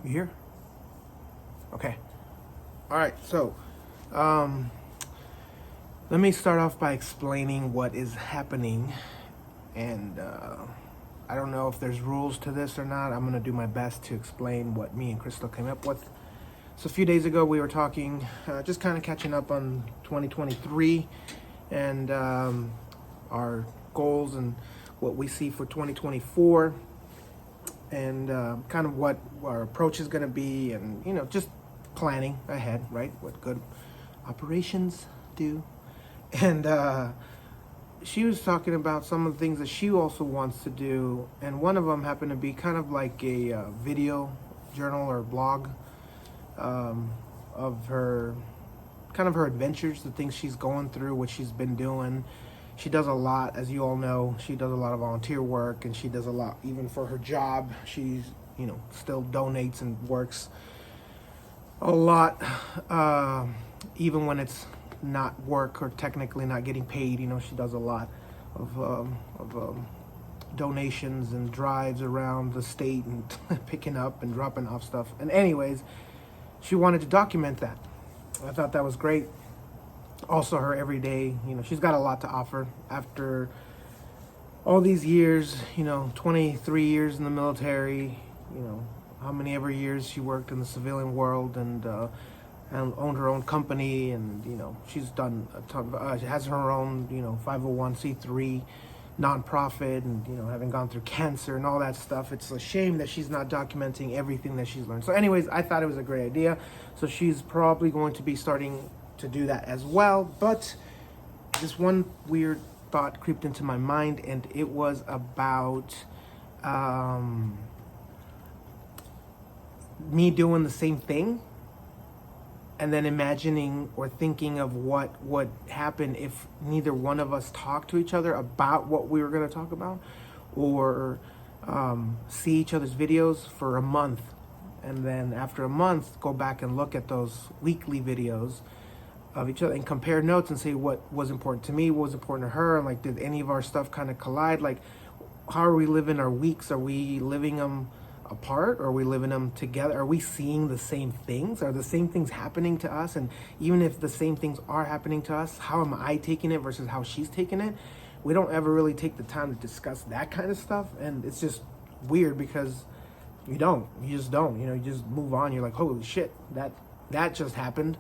You here? Okay. All right. So, um, let me start off by explaining what is happening. And I don't know if there's rules to this or not. I'm going to do my best to explain what me and Crystal came up with. So, a few days ago, we were talking, just kind of catching up on 2023 and our goals and what we see for 2024. And kind of what our approach is going to be, and just planning ahead, right? What good operations do. And she was talking about some of the things that she also wants to do, and one of them happened to be kind of like a video journal or blog of her kind of her adventures, the things she's going through, what she's been doing. She does a lot, as you all know. She does a lot of volunteer work, and she does a lot even for her job. She's, still donates and works a lot, even when it's not work or technically not getting paid. She does a lot of donations and drives around the state and picking up and dropping off stuff. And anyways, she wanted to document that. I thought that was great. Also, her everyday, she's got a lot to offer after all these years, 23 years in the military, how many ever years she worked in the civilian world and owned her own company. And, she's done a ton of, she has her own, 501c3 nonprofit and, having gone through cancer and all that stuff. It's a shame that she's not documenting everything that she's learned. So anyways, I thought it was a great idea. So she's probably going to be starting to do that as well. But this one weird thought creeped into my mind, and it was about me doing the same thing and then imagining or thinking of what would happen if neither one of us talked to each other about what we were going to talk about, or see each other's videos for a month, and then after a month go back and look at those weekly videos of each other and compare notes and say what was important to me, what was important to her, and like, did any of our stuff kind of collide? Like, how are we living our weeks? Are we living them apart, or are we living them together? Are we seeing the same things? Are the same things happening to us? And even if the same things are happening to us, how am I taking it versus how she's taking it? We don't ever really take the time to discuss that kind of stuff, and it's just weird because you just don't, you just move on. You're like, holy shit, that just happened.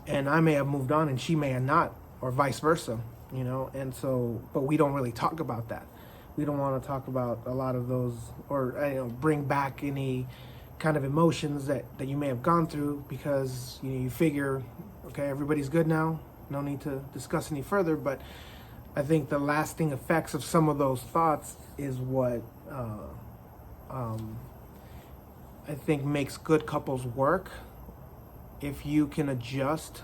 And I may have moved on and she may have not, or vice versa, and so, but we don't really talk about that. We don't want to talk about a lot of those, or bring back any kind of emotions that you may have gone through, because you figure, okay, everybody's good now, no need to discuss any further. But I think the lasting effects of some of those thoughts is what I think makes good couples work. If you can adjust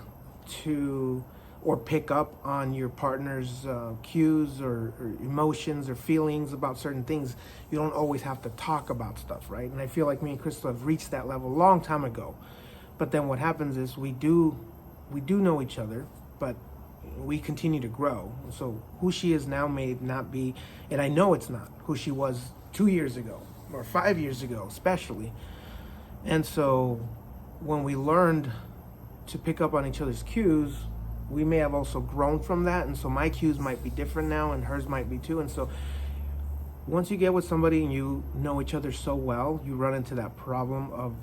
to or pick up on your partner's cues or emotions or feelings about certain things, you don't always have to talk about stuff, right? And I feel like me and Crystal have reached that level a long time ago. But then what happens is we do know each other, but we continue to grow. So who she is now may not be, and I know it's not who she was 2 years ago or 5 years ago, especially. And so when we learned to pick up on each other's cues, we may have also grown from that. And so my cues might be different now, and hers might be too. And so once you get with somebody and you know each other so well, you run into that problem of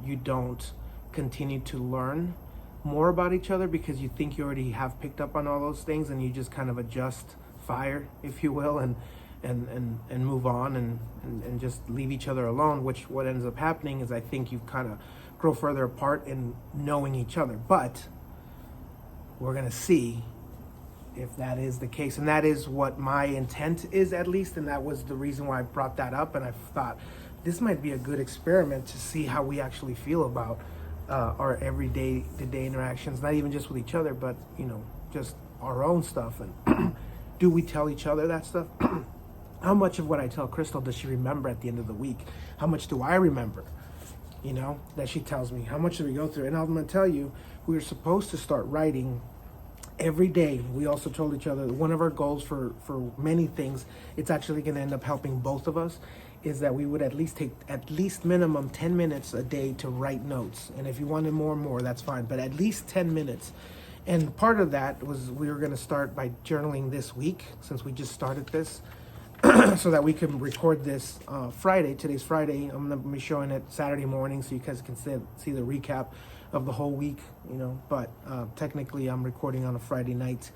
you don't continue to learn more about each other because you think you already have picked up on all those things, and you just kind of adjust fire, if you will, and move on and just leave each other alone, which what ends up happening is I think you kind of grow further apart in knowing each other. But we're going to see if that is the case. And that is what my intent is, at least. And that was the reason why I brought that up. And I thought this might be a good experiment to see how we actually feel about our everyday to-day interactions, not even just with each other, but, just our own stuff. And do we tell each other that stuff? How much of what I tell Crystal does she remember at the end of the week? How much do I remember, that she tells me? How much do we go through? And I'm going to tell you, we were supposed to start writing every day. We also told each other one of our goals for many things, it's actually going to end up helping both of us, is that we would at least take at least minimum 10 minutes a day to write notes. And if you wanted more, that's fine, but at least 10 minutes. And part of that was we were going to start by journaling this week, since we just started this, so that we can record this Friday. Today's Friday. I'm going to be showing it Saturday morning so you guys can see the recap of the whole week, but technically I'm recording on a Friday night,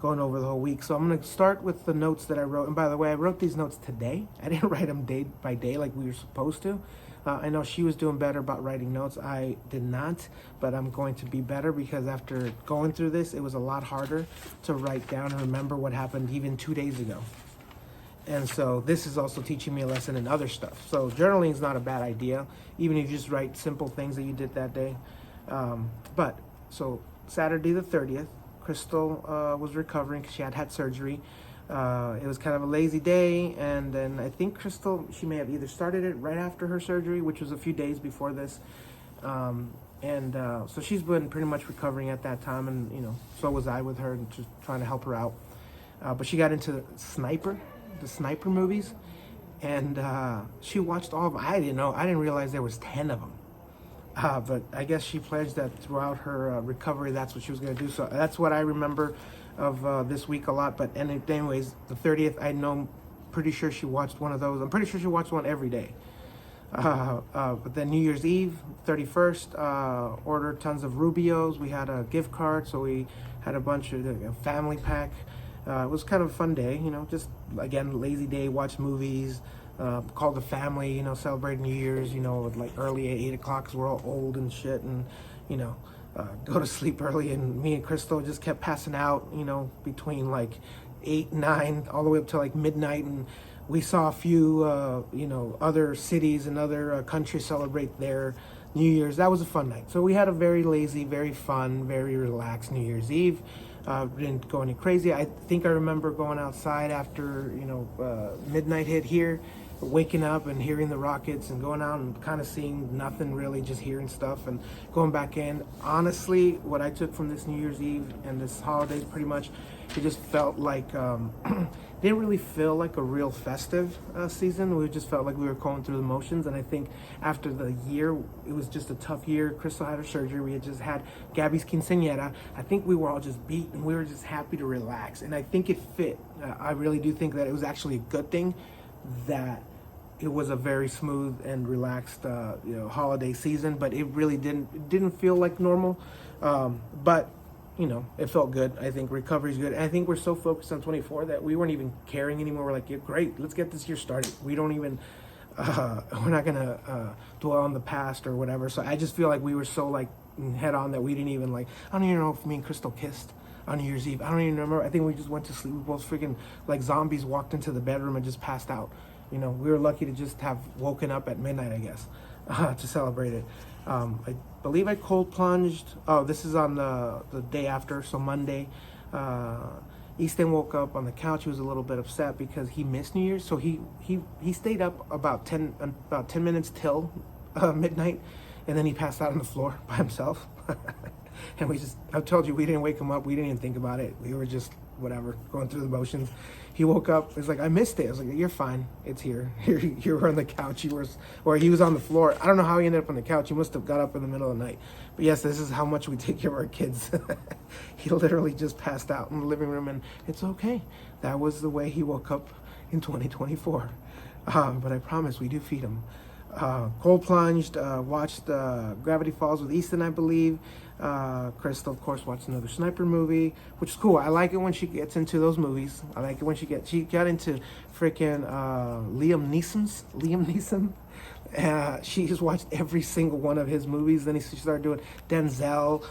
going over the whole week. So I'm going to start with the notes that I wrote. And by the way, I wrote these notes today. I didn't write them day by day like we were supposed to. I know she was doing better about writing notes. I did not, but I'm going to be better because after going through this, it was a lot harder to write down and remember what happened even 2 days ago. And so this is also teaching me a lesson in other stuff. So journaling is not a bad idea, even if you just write simple things that you did that day. But so Saturday the 30th, Crystal was recovering because she had surgery. It was kind of a lazy day, and then I think Crystal, she may have either started it right after her surgery, which was a few days before this. So she's been pretty much recovering at that time, and so was I with her, and just trying to help her out. But she got into the Sniper movies, and she watched all of them. I didn't realize there was 10 of them. But I guess she pledged that throughout her recovery, that's what she was going to do. So that's what I remember of this week a lot. But anyways, the 30th, pretty sure she watched one of those. I'm pretty sure she watched one every day. But then New Year's Eve, 31st, ordered tons of Rubios. We had a gift card, so we had a bunch of a family pack. It was kind of a fun day, just, again, lazy day, watch movies, called the family, celebrate New Year's, like early at 8 o'clock because we're all old and shit, and, go to sleep early. And me and Crystal just kept passing out, between like 8, 9, all the way up to like midnight. And we saw a few, other cities and other countries celebrate their New Year's. That was a fun night. So we had a very lazy, very fun, very relaxed New Year's Eve. Didn't go any crazy. I think I remember going outside after, midnight hit here, waking up and hearing the rockets and going out and kind of seeing nothing really, just hearing stuff and going back in. Honestly, what I took from this New Year's Eve and this holiday, pretty much, it just felt like, didn't really feel like a real festive season. We just felt like we were going through the motions. And I think after the year, it was just a tough year. Crystal had her surgery. We had just had Gabby's quinceañera. I think we were all just beat and we were just happy to relax. And I think it fit. I really do think that it was actually a good thing that it was a very smooth and relaxed, holiday season. But it really didn't feel like normal. But it felt good. I think recovery's good. And I think we're so focused on 24 that we weren't even caring anymore. We're like, yeah, great, let's get this year started. We don't even, we're not gonna dwell on the past or whatever. So I just feel like we were so like head on that we didn't even I don't even know if me and Crystal kissed on New Year's Eve. I don't even remember. I think we just went to sleep. We both freaking like zombies walked into the bedroom and just passed out. We were lucky to just have woken up at midnight, I guess, to celebrate it. I believe I cold plunged. Oh, this is on the day after, so Monday. Easton woke up on the couch. He was a little bit upset because he missed New Year's, so he stayed up about 10 minutes till midnight, and then he passed out on the floor by himself. And I told you, we didn't wake him up. We didn't even think about it. We were just whatever, going through the motions. He woke up. He's like, I missed it. I was like, you're fine. It's here. You were on the couch. He was on the floor. I don't know how he ended up on the couch. He must have got up in the middle of the night. But yes, this is how much we take care of our kids. He literally just passed out in the living room, and it's okay. That was the way he woke up in 2024. But I promise we do feed him. Cold plunged, watched Gravity Falls with Easton, I believe. Crystal, of course, watched another Sniper movie, which is cool. I like it when she gets into those movies. I like it when she got into freaking Liam Neeson. She just watched every single one of his movies. Then she started doing Denzel.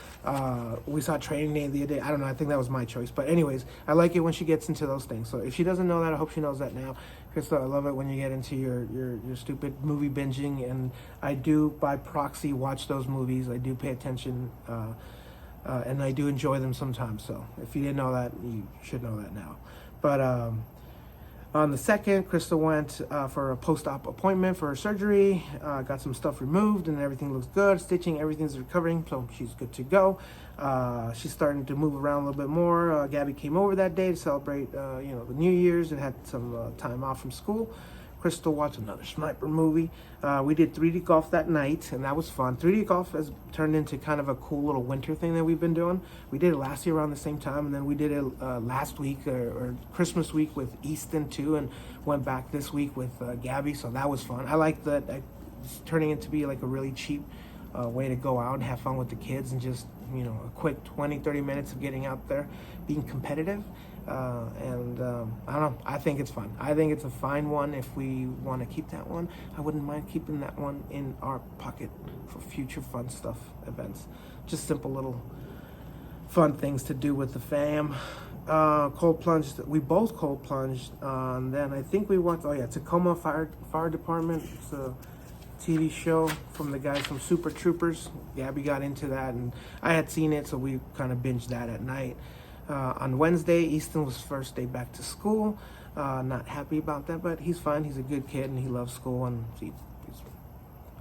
We saw Training Day the other day. I don't know. I think that was my choice. But anyways, I like it when she gets into those things. So if she doesn't know that, I hope she knows that now. Crystal, I love it when you get into your stupid movie binging. And I do, by proxy, watch those movies. I do pay attention. And I do enjoy them sometimes. So if you didn't know that, you should know that now. But on the 2nd, Crystal went for a post-op appointment for her surgery, got some stuff removed, and everything looks good. Stitching, everything's recovering, so she's good to go. She's starting to move around a little bit more. Gabby came over that day to celebrate, the New Year's, and had some time off from school, Crystal watched another sniper movie. We did 3D golf that night, and that was fun. 3D golf has turned into kind of a cool little winter thing that we've been doing. We did it last year around the same time, and then we did it last week or Christmas week with Easton too, and went back this week with Gabby. So that was fun. I like that. It's turning into be like a really cheap way to go out and have fun with the kids, and just a quick 20-30 minutes of getting out there, being competitive. I don't know, I think it's fun. I think it's a fine one. If we want to keep that one, I wouldn't mind keeping that one in our pocket for future fun stuff, events. Just simple little fun things to do with the fam. Cold plunged, we both cold plunged, and then I think we went, Tacoma Fire Department. It's a TV show from the guys from Super Troopers. Gabby got into that, and I had seen it, so we kind of binged that at night. On Wednesday, Easton was first day back to school. Not happy about that, but he's fine. He's a good kid, and he loves school, and he's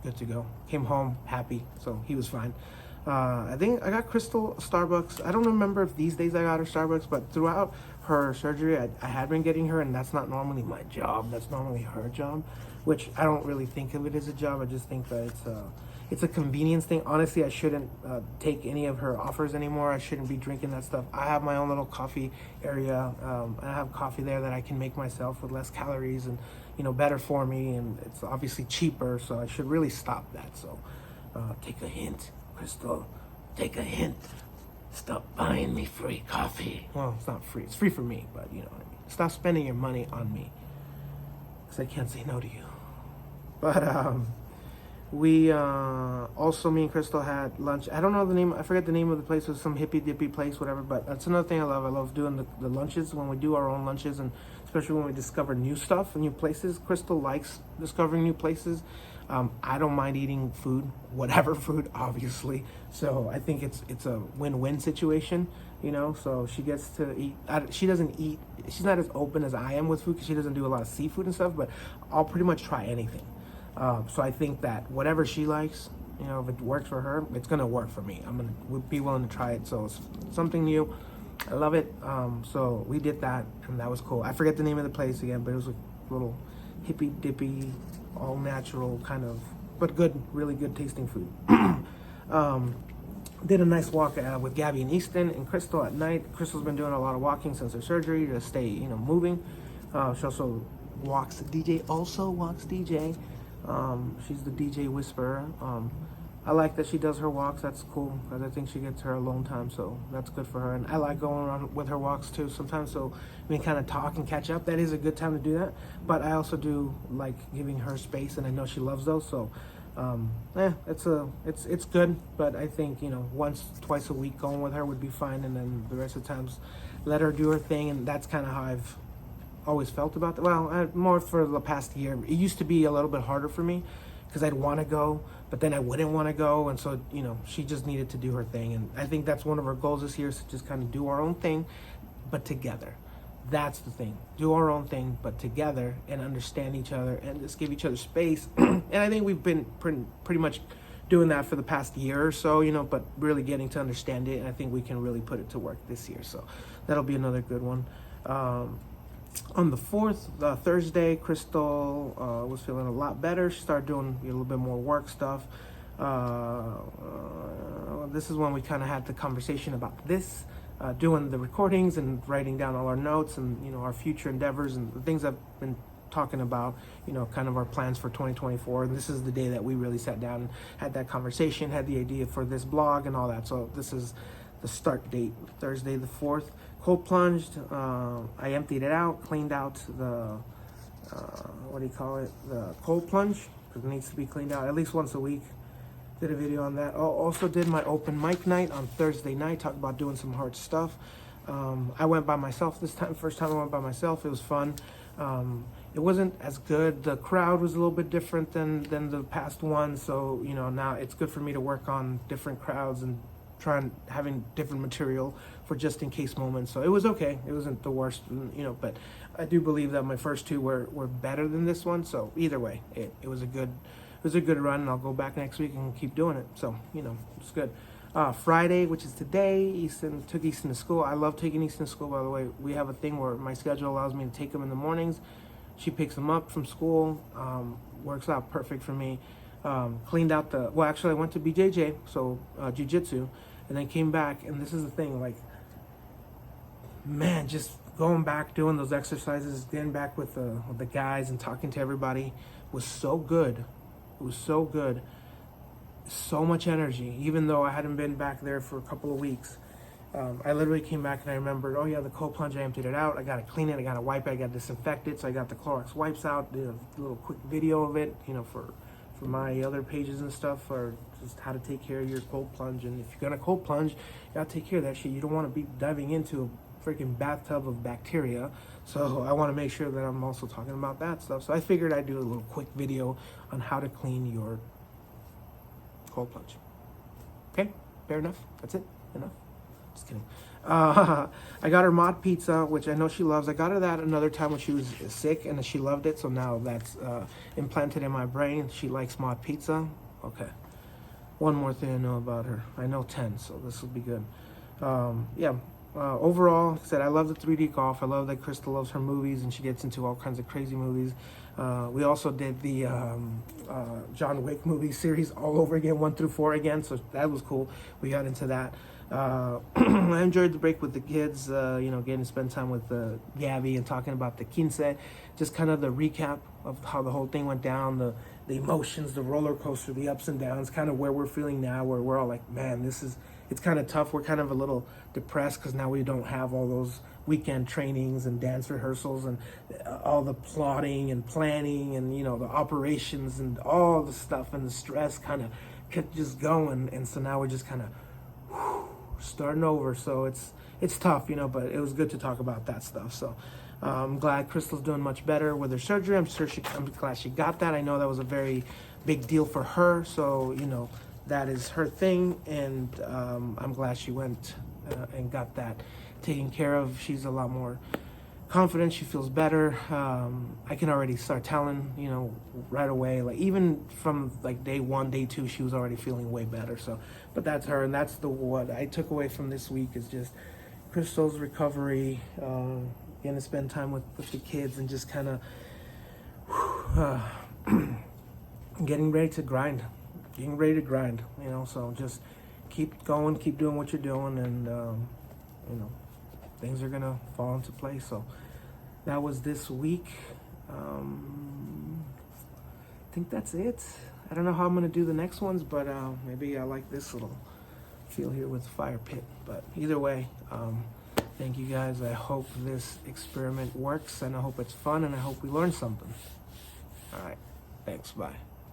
good to go. Came home happy, so he was fine. I think I got Crystal Starbucks. I don't remember if these days I got her Starbucks, but throughout her surgery, I had been getting her, and that's not normally my job. That's normally her job, which I don't really think of it as a job. I just think that it's a convenience thing. Honestly, I shouldn't take any of her offers anymore. I shouldn't be drinking that stuff. I have my own little coffee area. I have coffee there that I can make myself with less calories and, better for me. And it's obviously cheaper, so I should really stop that. So take a hint, Crystal. Take a hint. Stop buying me free coffee. Well, it's not free. It's free for me, but you know what I mean. Stop spending your money on me, because I can't say no to you. But we also, me and Crystal had lunch. I don't know the name. I forget the name of the place. It was some hippy dippy place, whatever. But that's another thing I love. I love doing the lunches, when we do our own lunches, and especially when we discover new stuff and new places. Crystal likes discovering new places. I don't mind eating food, whatever food, obviously. So I think it's a win-win situation, So she gets to eat. She doesn't eat. She's not as open as I am with food, because she doesn't do a lot of seafood and stuff. But I'll pretty much try anything. So I think that whatever she likes, if it works for her, it's gonna work for me. I'm gonna be willing to try it. So it's something new. I love it. So we did that, and that was cool. I forget the name of the place again, but it was a little hippy dippy, all natural kind of, but good, really good tasting food. Did a nice walk with Gabby and Easton and Crystal at night. Crystal's been doing a lot of walking since her surgery to stay, moving. She also walks DJ. She's the DJ whisperer. I like that she does her walks. That's cool, because I think she gets her alone time, so that's good for her. And I like going around with her walks too sometimes, so we can kind of talk and catch up. That is a good time to do that. But I also do like giving her space, and I know she loves those. So it's good. But I think once, twice a week going with her would be fine, and then the rest of the times let her do her thing. And that's kind of how I've always felt about that. Well, more for the past year. It used to be a little bit harder for me, because I'd want to go, but then I wouldn't want to go. And so, she just needed to do her thing. And I think that's one of our goals this year, is to just kind of do our own thing, but together. That's the thing. Do our own thing, but together, and understand each other, and just give each other space. And I think we've been pretty much doing that for the past year or so, but really getting to understand it. And I think we can really put it to work this year. So that'll be another good one. On the 4th, Thursday, Crystal was feeling a lot better. She started doing a little bit more work stuff. This is when we kind of had the conversation about this, doing the recordings and writing down all our notes and, our future endeavors and the things I've been talking about, kind of our plans for 2024. And this is the day that we really sat down and had that conversation, had the idea for this blog and all that. So this is the start date, Thursday the 4th. Cold plunged. I emptied it out, cleaned out the the cold plunge, because it needs to be cleaned out at least once a week. Did a video on that. Also did my open mic night on Thursday night, talked about doing some hard stuff. I went by myself this time. First time I went by myself. It was fun. It wasn't as good. The crowd was a little bit different than the past one. So now it's good for me to work on different crowds and having different material for just in case moments. So it was okay. It wasn't the worst, but I do believe that my first two were better than this one. So either way, it was a good run, and I'll go back next week and keep doing it. So, it's good. Friday, which is today, took Easton to school. I love taking Easton to school, by the way. We have a thing where my schedule allows me to take him in the mornings. She picks them up from school. Works out perfect for me. Cleaned out actually I went to BJJ, so jiu-jitsu, and then came back, and this is the thing, like, man, just going back, doing those exercises, getting back with the guys and talking to everybody was so good. It was so good. So much energy, even though I hadn't been back there for a couple of weeks. I literally came back and I remembered, oh yeah, the cold plunge, I emptied it out. I got to clean it, I got to wipe it, I got to disinfect it. So I got the Clorox wipes out, did a little quick video of it, for my other pages and stuff, or just how to take care of your cold plunge. And if you're going to cold plunge, you got to take care of that shit. You don't want to be diving into a freaking bathtub of bacteria. So I want to make sure that I'm also talking about that stuff. So I figured I'd do a little quick video on how to clean your cold plunge. Okay, fair enough. That's it. Enough. Just kidding. I got her mod pizza, which I know she loves. I got her that another time when she was sick, and she loved it. So now that's implanted in my brain. She likes mod pizza. Okay. One more thing I know about her. I know 10, so this will be good. Overall, like I said, I love the 3D golf. I love that Crystal loves her movies, and she gets into all kinds of crazy movies. We also did the John Wick movie series all over again, 1 through 4 again, so that was cool. We got into that. I enjoyed the break with the kids, getting to spend time with Gabby and talking about the quince, just kind of the recap of how the whole thing went down, the emotions, the roller coaster, the ups and downs, kind of where we're feeling now, where we're all like, man, it's kind of tough. We're kind of a little depressed because now we don't have all those weekend trainings and dance rehearsals and all the plotting and planning and, the operations and all the stuff, and the stress kind of kept just going. And so now we're just kind of starting over. So it's tough, but it was good to talk about that stuff. So I'm glad Crystal's doing much better with her surgery. I'm glad she got that. I know that was a very big deal for her. So, that is her thing. And I'm glad she went and got that taken care of. She's a lot more confident. She feels better. I can already start telling, right away, like even from like day 1, day 2, she was already feeling way better. So, but that's her, and that's what I took away from this week is just Crystal's recovery, getting to spend time with the kids, and just kind of getting ready to grind, so just keep going, keep doing what you're doing, and things are gonna fall into place. So that was this week. I think that's it. I don't know how I'm gonna do the next ones, but maybe I like this little feel here with fire pit. But either way, thank you guys. I hope this experiment works, and I hope it's fun, and I hope we learn something. All right, thanks, bye.